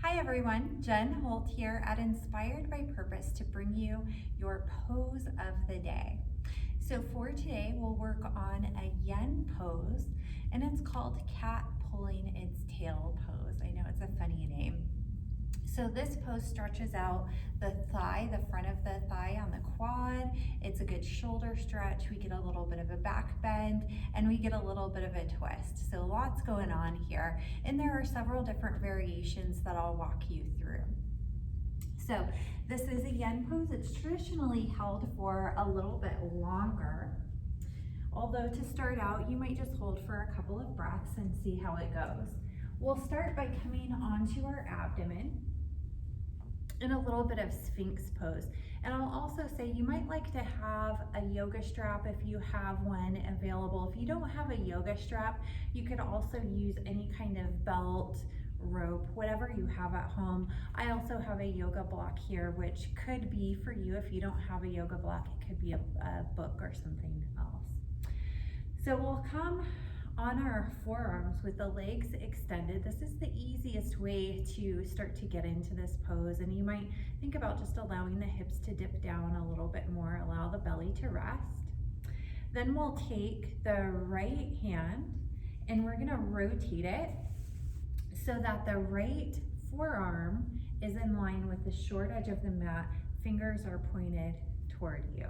Hi everyone, Jen Holt here at Inspired by Purpose to bring you your pose of the day. So for today, we'll work on a yen pose, and it's called cat pulling its tail pose. I know it's a funny name. So this pose stretches out the thigh, the front of the thigh on the quad. It's a good shoulder stretch. We get a little bit of a back bend and we get a little bit of a twist. So lots going on here. And there are several different variations that I'll walk you through. So this is a yen pose. It's traditionally held for a little bit longer. Although to start out, you might just hold for a couple of breaths and see how it goes. We'll start by coming onto our abdomen in a little bit of Sphinx pose. And I'll also say you might like to have a yoga strap if you have one available. If you don't have a yoga strap, you could also use any kind of belt, rope, whatever you have at home. I also have a yoga block here, which could be for you. If you don't have a yoga block, it could be a book or something else. So we'll come on our forearms with the legs extended. This is the easiest way to start to get into this pose, and you might think about just allowing the hips to dip down a little bit more, allow the belly to rest. Then we'll take the right hand and we're gonna rotate it so that the right forearm is in line with the short edge of the mat. Fingers are pointed toward you.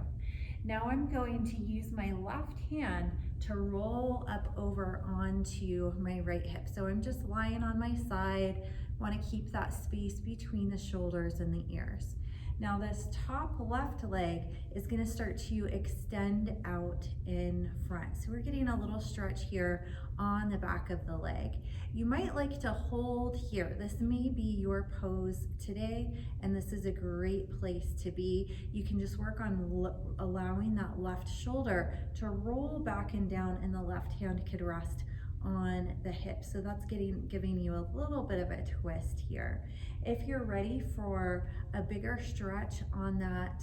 Now I'm going to use my left hand to roll up over onto my right hip. So I'm just lying on my side, want to keep that space between the shoulders and the ears. Now this top left leg is going to start to extend out in front. So we're getting a little stretch here on the back of the leg. You might like to hold here. This may be your pose today, and this is a great place to be. You can just work on allowing that left shoulder to roll back and down, and the left hand could rest on the hip. So that's giving you a little bit of a twist here. If you're ready for a bigger stretch on that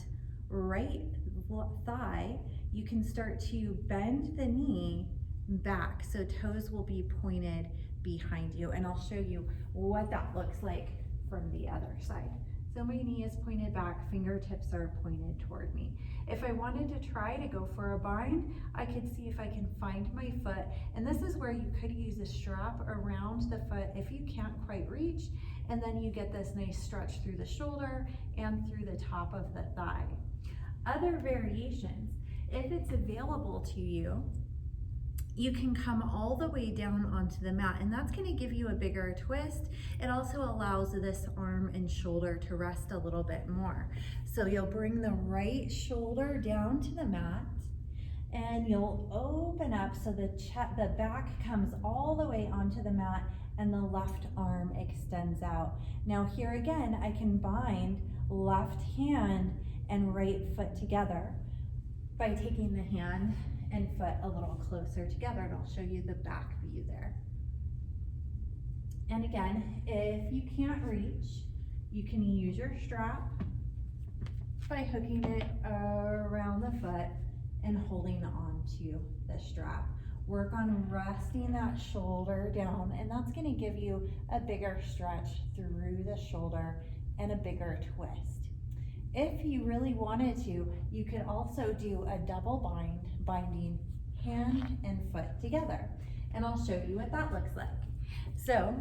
right thigh, you can start to bend the knee back so toes will be pointed behind you, and I'll show you what that looks like from the other side. So my knee is pointed back, fingertips are pointed toward me. If I wanted to try to go for a bind, I could see if I can find my foot, and this is where you could use a strap around the foot if you can't quite reach, and then you get this nice stretch through the shoulder and through the top of the thigh. Other variations, if it's available to you, you can come all the way down onto the mat, and that's going to give you a bigger twist. It also allows this arm and shoulder to rest a little bit more. So you'll bring the right shoulder down to the mat, and you'll open up so the back comes all the way onto the mat and the left arm extends out. Now here again, I can bind left hand and right foot together by taking the hand and foot a little closer together, and I'll show you the back view there. And again, if you can't reach, you can use your strap by hooking it around the foot and holding on to the strap. Work on resting that shoulder down, and that's going to give you a bigger stretch through the shoulder and a bigger twist. If you really wanted to, you could also do a double binding hand and foot together. And I'll show you what that looks like. So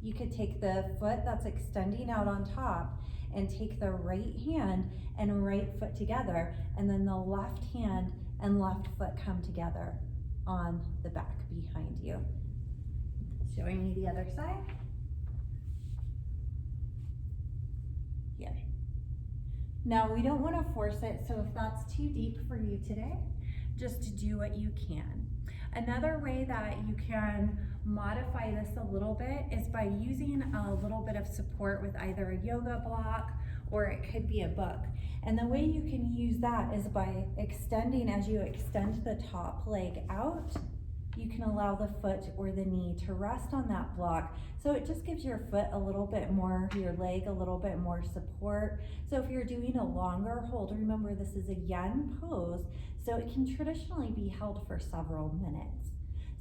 you could take the foot that's extending out on top and take the right hand and right foot together, and then the left hand and left foot come together on the back behind you. Showing you the other side. Here. Now we don't want to force it, so if that's too deep for you today, just do what you can. Another way that you can modify this a little bit is by using a little bit of support with either a yoga block or it could be a book. And the way you can use that is by extending, as you extend the top leg out, you can allow the foot or the knee to rest on that block. So it just gives your foot a little bit more, your leg a little bit more support. So if you're doing a longer hold, remember this is a yen pose, so it can traditionally be held for several minutes.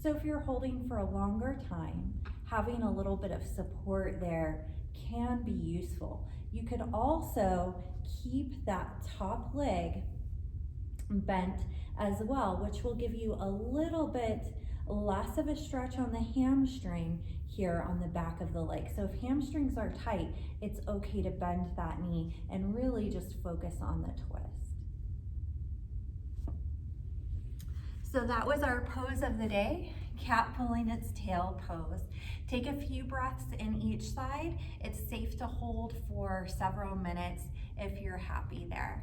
So if you're holding for a longer time, having a little bit of support there can be useful. You could also keep that top leg bent as well, which will give you a little bit less of a stretch on the hamstring here on the back of the leg. So if hamstrings are tight, it's okay to bend that knee and really just focus on the twist. So that was our pose of the day, cat pulling its tail pose. Take a few breaths in each side. It's safe to hold for several minutes if you're happy there.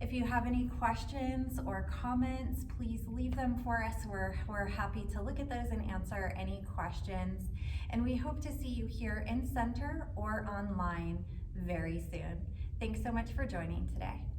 If you have any questions or comments, please leave them for us. We're happy to look at those and answer any questions. And we hope to see you here in center or online very soon. Thanks so much for joining today.